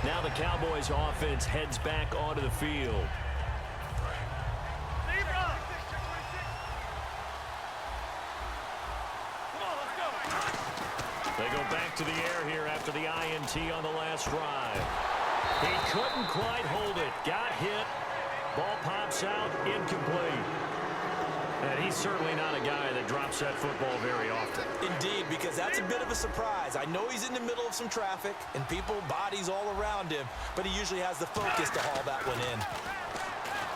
Now the Cowboys offense heads back onto the field. They go back to the air here after the INT on the last drive. He couldn't quite hold it. Got hit. Ball pops out. Incomplete. And he's certainly not a guy that drops that football very often. Indeed, because that's a bit of a surprise. I know he's in the middle of some traffic and people, bodies all around him, but he usually has the focus to haul that one in.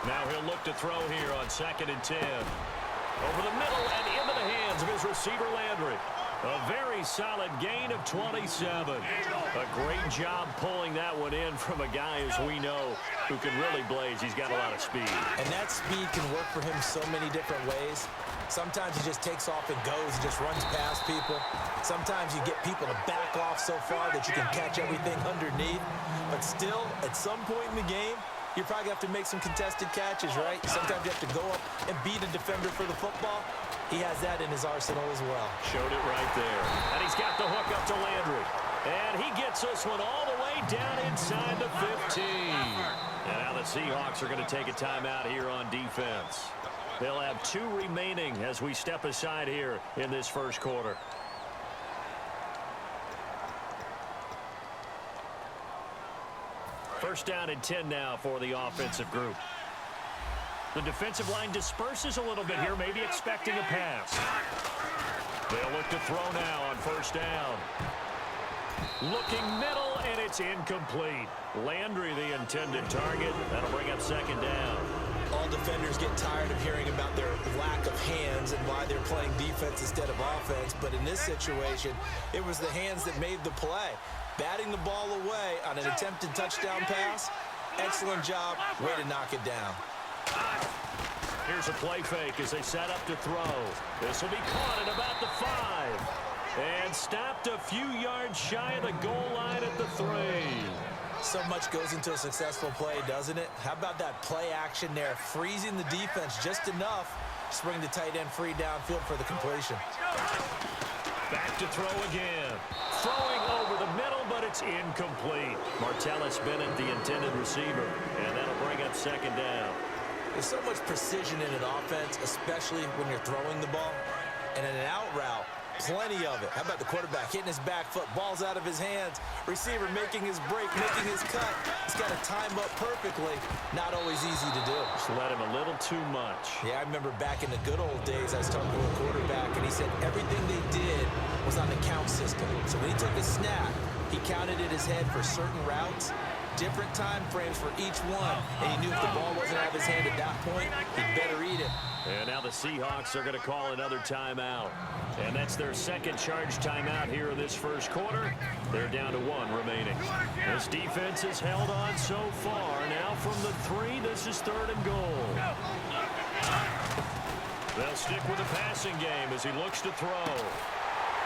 Now he'll look to throw here on 2nd and 10. Over the middle and into the hands of his receiver, Landry. A very solid gain of 27. A great job pulling that one in from a guy, as we know, who can really blaze. He's got a lot of speed. And that speed can work for him so many different ways. Sometimes he just takes off and goes and just runs past people. Sometimes you get people to back off so far that you can catch everything underneath. But still, at some point in the game, you probably have to make some contested catches, right? Sometimes you have to go up and beat a defender for the football. He has that in his arsenal as well. Showed it right there. And he's got the hook up to Landry. And he gets this one all the way down inside the 15. And now the Seahawks are going to take a timeout here on defense. They'll have 2 remaining as we step aside here in this first quarter. First down and 10 now for the offensive group. The defensive line disperses a little bit here, maybe expecting a pass. They'll look to throw now on first down. Looking middle, and it's incomplete. Landry, the intended target. That'll bring up 2nd down. All defenders get tired of hearing about their lack of hands and why they're playing defense instead of offense. But in this situation, it was the hands that made the play. Batting the ball away on an attempted touchdown pass. Excellent job. Way to knock it down. Here's a play fake as they set up to throw. This will be caught at about the 5. And stopped a few yards shy of the goal line at the 3. So much goes into a successful play, doesn't it? How about that play action there? Freezing the defense just enough to bring the tight end free downfield for the completion. Back to throw again. Throwing over the middle, but it's incomplete. Martellus Bennett, the intended receiver. And that'll bring up 2nd down. There's so much precision in an offense, especially when you're throwing the ball. And in an out route, plenty of it. How about the quarterback hitting his back foot, ball's out of his hands, receiver making his break, making his cut. He's got to time up perfectly. Not always easy to do. Just let him a little too much. Yeah, I remember back in the good old days, I was talking to a quarterback, and he said everything they did was on the count system. So when he took a snap, he counted in his head for certain routes, different time frames for each one, and he knew if the ball wasn't out of his hand at that point, he'd better eat it. And now the Seahawks are going to call another timeout. And that's their 2nd charge timeout here in this first quarter. They're down to 1 remaining. This defense has held on so far. Now from the 3, this is 3rd and goal. They'll stick with the passing game as he looks to throw.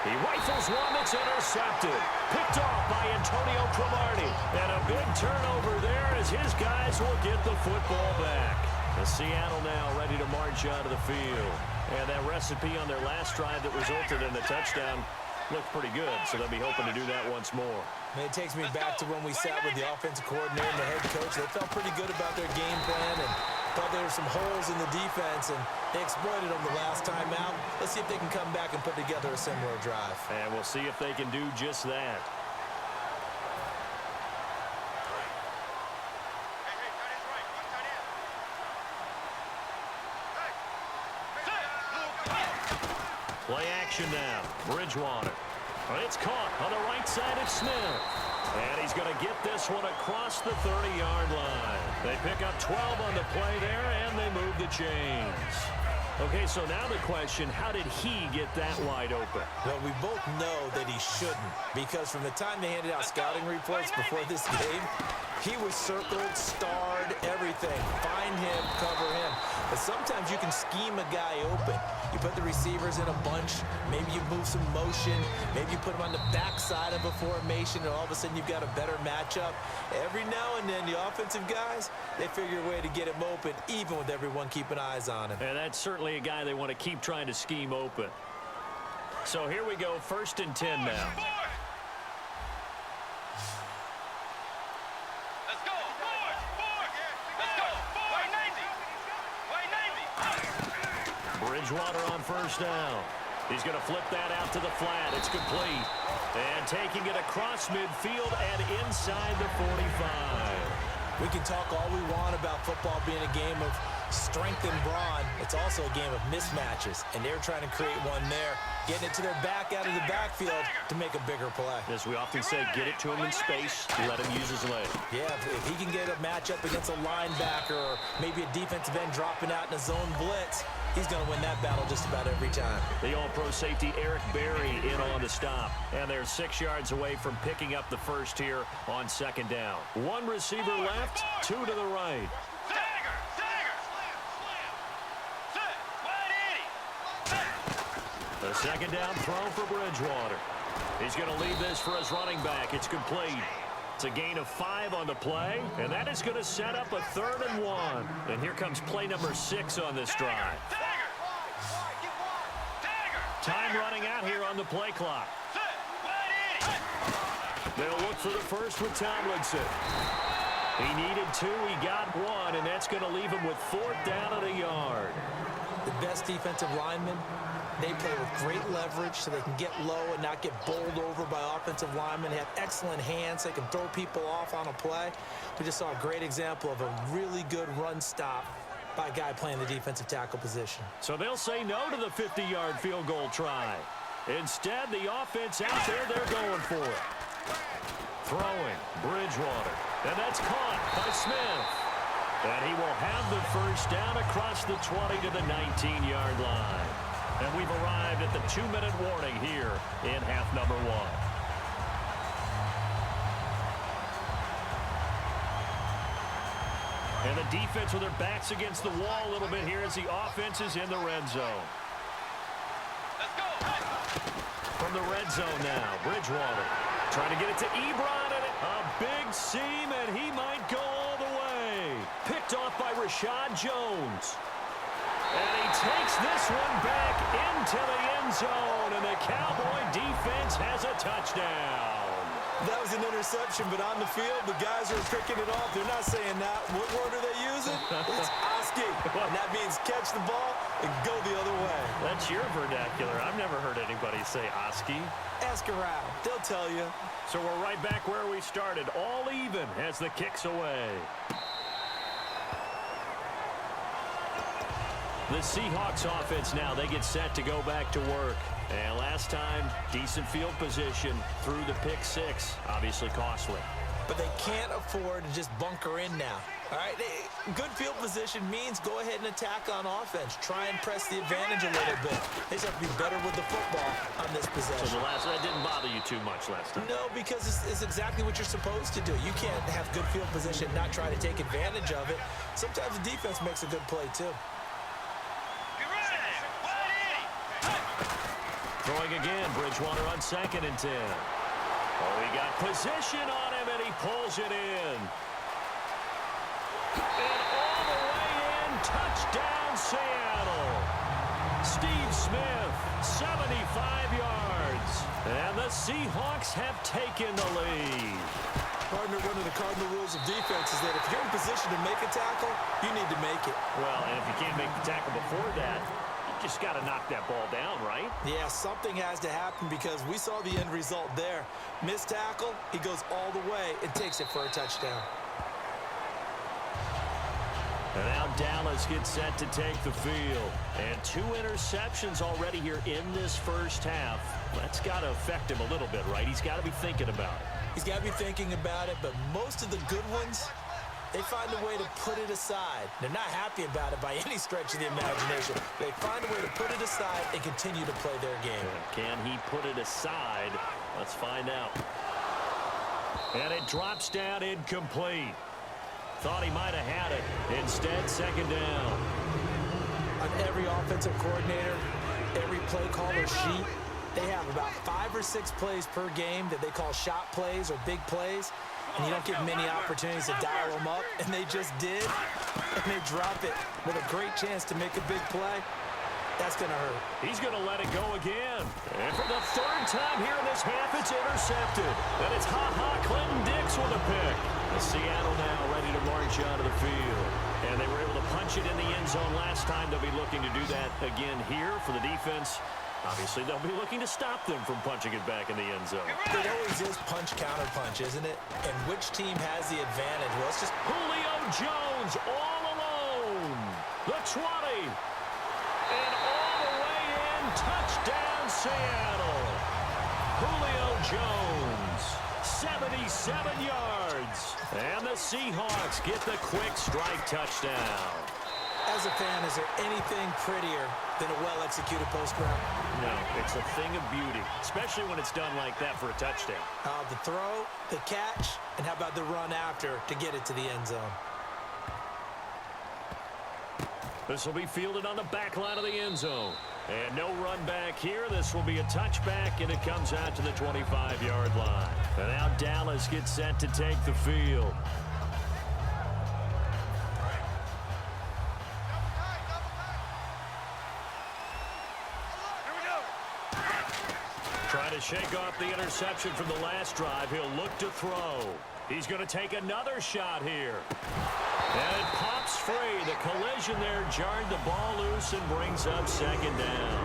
He rifles one that's intercepted. Picked off by Antonio Cromartie. And a big turnover there as his guys will get the football back. The Seattle now ready to march out of the field. And that recipe on their last drive that resulted in the touchdown looked pretty good, so they'll be hoping to do that once more. And it takes me back to when we sat with the offensive coordinator and the head coach. They felt pretty good about their game plan and thought there were some holes in the defense, and they exploited them the last time out. Let's see if they can come back and put together a similar drive. And we'll see if they can do just that. Play action now. Bridgewater. It's caught on the right side of Smith. And he's going to get this one across the 30-yard line. They pick up 12 on the play there, and they move the chains. Okay, so now the question, how did he get that wide open? Well, we both know that he shouldn't, because from the time they handed out scouting reports before this game, he was circled, starred, everything. Find him, cover him. But sometimes you can scheme a guy open. You put the receivers in a bunch. Maybe you move some motion. Maybe you put them on the backside of a formation, and all of a sudden you've got a better matchup. Every now and then, the offensive guys, they figure a way to get him open, even with everyone keeping eyes on him. And that's certainly a guy they want to keep trying to scheme open. So here we go, 1st and 10 now. Bridgewater on first down. He's going to flip that out to the flat. It's complete. And taking it across midfield and inside the 45. We can talk all we want about football being a game of strength and brawn. It's also a game of mismatches, and they're trying to create one there, getting it to their back out of the backfield to make a bigger play. As we often say, get it to him in space, let him use his leg. Yeah, if he can get a matchup against a linebacker or maybe a defensive end dropping out in a zone blitz, he's going to win that battle just about every time. The all-pro safety Eric Berry in on the stop. And they're 6 yards away from picking up the first here on second down. One receiver left, two to the right. The second down throw for Bridgewater. He's going to leave this for his running back. It's complete. It's a gain of 5 on the play, and that is going to set up a 3rd and 1. And here comes play number 6 on this drive. Time running out here on the play clock. They'll look for the first with Tomlinson. He needed 2, he got 1, and that's going to leave him with 4th down at a yard. The best defensive linemen, they play with great leverage so they can get low and not get bowled over by offensive linemen. They have excellent hands. They can throw people off on a play. We just saw a great example of a really good run stop by a guy playing the defensive tackle position. So they'll say no to the 50-yard field goal try. Instead, the offense out there, they're going for it. Throwing, Bridgewater. And that's caught by Smith. And he will have the first down across the 20 to the 19-yard line. And we've arrived at the 2-minute warning here in half number 1. And the defense with their backs against the wall a little bit here as the offense is in the red zone. Let's go. From the red zone now, Bridgewater trying to get it to Ebron, and a big seam, and he might go all the way. Picked off by Rashad Jones. And he takes this one back into the end zone, and the Cowboy defense has a touchdown. That was an interception, but on the field, the guys are picking it off. They're not saying that. What word are they using? It's Oski. And that means catch the ball and go the other way. That's your vernacular. I've never heard anybody say Oski. Ask around. They'll tell you. So we're right back where we started, all even as the kick's away. The Seahawks offense now, they get set to go back to work. And last time, decent field position through the pick 6, obviously costly. But they can't afford to just bunker in now. All right, good field position means go ahead and attack on offense. Try and press the advantage a little bit. They just have to be better with the football on this possession. So that didn't bother you too much last time? No, because it's exactly what you're supposed to do. You can't have good field position and not try to take advantage of it. Sometimes the defense makes a good play, too. Throwing again, Bridgewater on 2nd and 10. Oh, he got position on him, and he pulls it in. And all the way in, touchdown Seattle. Steve Smith, 75 yards. And the Seahawks have taken the lead. Partner, one of the cardinal rules of defense is that if you're in position to make a tackle, you need to make it. Well, and if you can't make the tackle before that, just got to knock that ball down, right? Yeah, something has to happen because we saw the end result there. Missed tackle, he goes all the way and takes it for a touchdown. And now Dallas gets set to take the field. And 2 interceptions already here in this first half. That's got to affect him a little bit, right? He's got to be thinking about it. He's got to be thinking about it, but most of the good ones, they find a way to put it aside. They're not happy about it by any stretch of the imagination. They find a way to put it aside and continue to play their game. Can he put it aside? Let's find out. And it drops down incomplete. Thought he might have had it. Instead, 2nd down. On every offensive coordinator, every play caller sheet, they have about 5 or 6 plays per game that they call shot plays or big plays. And you don't get many opportunities to dial them up, and they just did, and they drop it with a great chance to make a big play. That's going to hurt. He's going to let it go again. And for the 3rd time here in this half, it's intercepted. And it's Clinton Dix with a pick. Seattle now ready to march out of the field. And they were able to punch it in the end zone last time. They'll be looking to do that again here for the defense. Obviously, they'll be looking to stop them from punching it back in the end zone. It always is punch-counter-punch, isn't it? And which team has the advantage? Well, it's just Julio Jones all alone. The 20. And all the way in. Touchdown, Seattle. Julio Jones, 77 yards. And the Seahawks get the quick strike touchdown. As a fan, is there anything prettier than a well-executed post route? No, it's a thing of beauty, especially when it's done like that for a touchdown. The throw, the catch, and how about the run after to get it to the end zone? This will be fielded on the back line of the end zone. And no run back here. This will be a touchback, and it comes out to the 25-yard line. And now Dallas gets set to take the field. Trying to shake off the interception from the last drive. He'll look to throw. He's going to take another shot here. And it pops free. The collision there jarred the ball loose and brings up second down.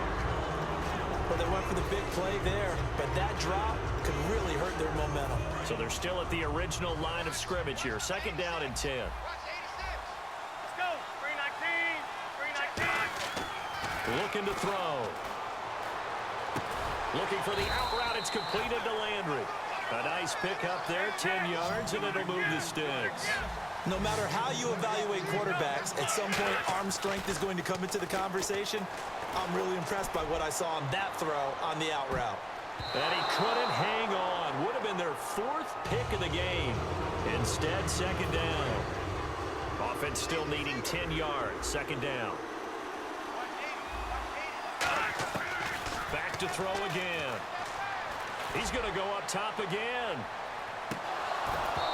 Well, they went for the big play there, but that drop could really hurt their momentum. So they're still at the original line of scrimmage here. Second down and 10. Let's go. 319. 319. Looking to throw. Looking for the out route. It's completed to Landry. A nice pickup there, 10 yards, and it'll move the sticks. No matter how you evaluate quarterbacks, at some point arm strength is going to come into the conversation. I'm really impressed by what I saw on that throw on the out route. And he couldn't hang on. Would have been their fourth pick of the game. Instead, second down. Offense still needing 10 yards. Second down. Back to throw again. He's going to go up top again.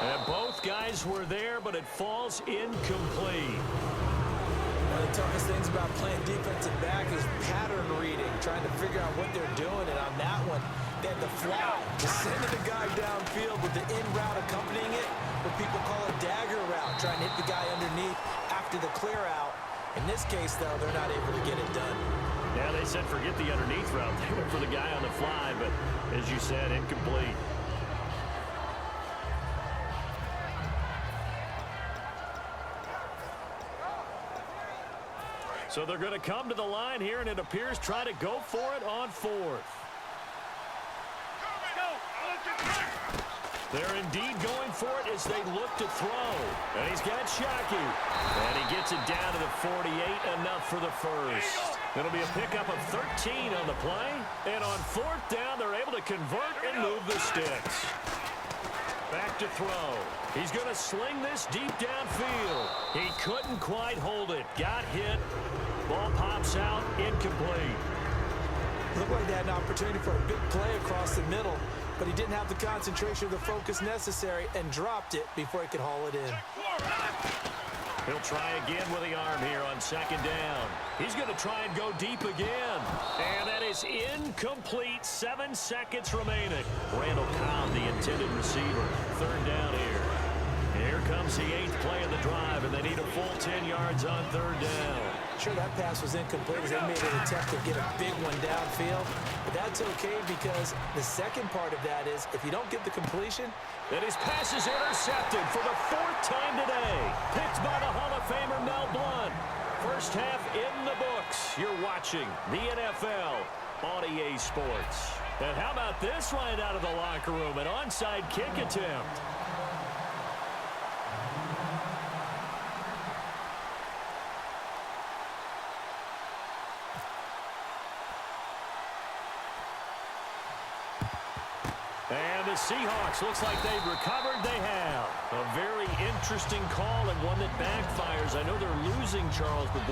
And both guys were there, but it falls incomplete. One of the toughest things about playing defensive back is pattern reading, trying to figure out what they're doing. And on that one, they had the fly, just sending the guy downfield with the in route accompanying it, what people call a dagger route, trying to hit the guy underneath after the clear out. In this case, though, they're not able to get it done. Yeah, they said forget the underneath route. They went for the guy on the fly, but as you said, incomplete. So they're going to come to the line here, and it appears try to go for it on fourth. They're indeed going for it as they look to throw. And he's got Shockey. And he gets it down to the 48, enough for the first. It'll be a pickup of 13 on the play. And on fourth down, they're able to convert and move the sticks. Back to throw. He's going to sling this deep downfield. He couldn't quite hold it. Got hit. Ball pops out. Incomplete. Looked like they had an opportunity for a big play across the middle, but he didn't have the concentration or the focus necessary and dropped it before he could haul it in. He'll try again with the arm here on second down. He's going to try and go deep again. And that is incomplete. 7 seconds remaining. Randall Cobb, the intended receiver. Third down here. Here comes the 8th play of the drive, and they need a full 10 yards on third down. Sure, that pass was incomplete as they made an attempt to get a big one downfield. But that's okay because the second part of that is if you don't get the completion, and his pass is intercepted for the 4th time today. Picked by the Hall of Famer Mel Blount. First half in the books. You're watching the NFL on EA Sports. And how about this right out of the locker room? An onside kick attempt. And the Seahawks, looks like they've recovered. They have. A very interesting call and one that backfires. I know they're losing Charles, but boy,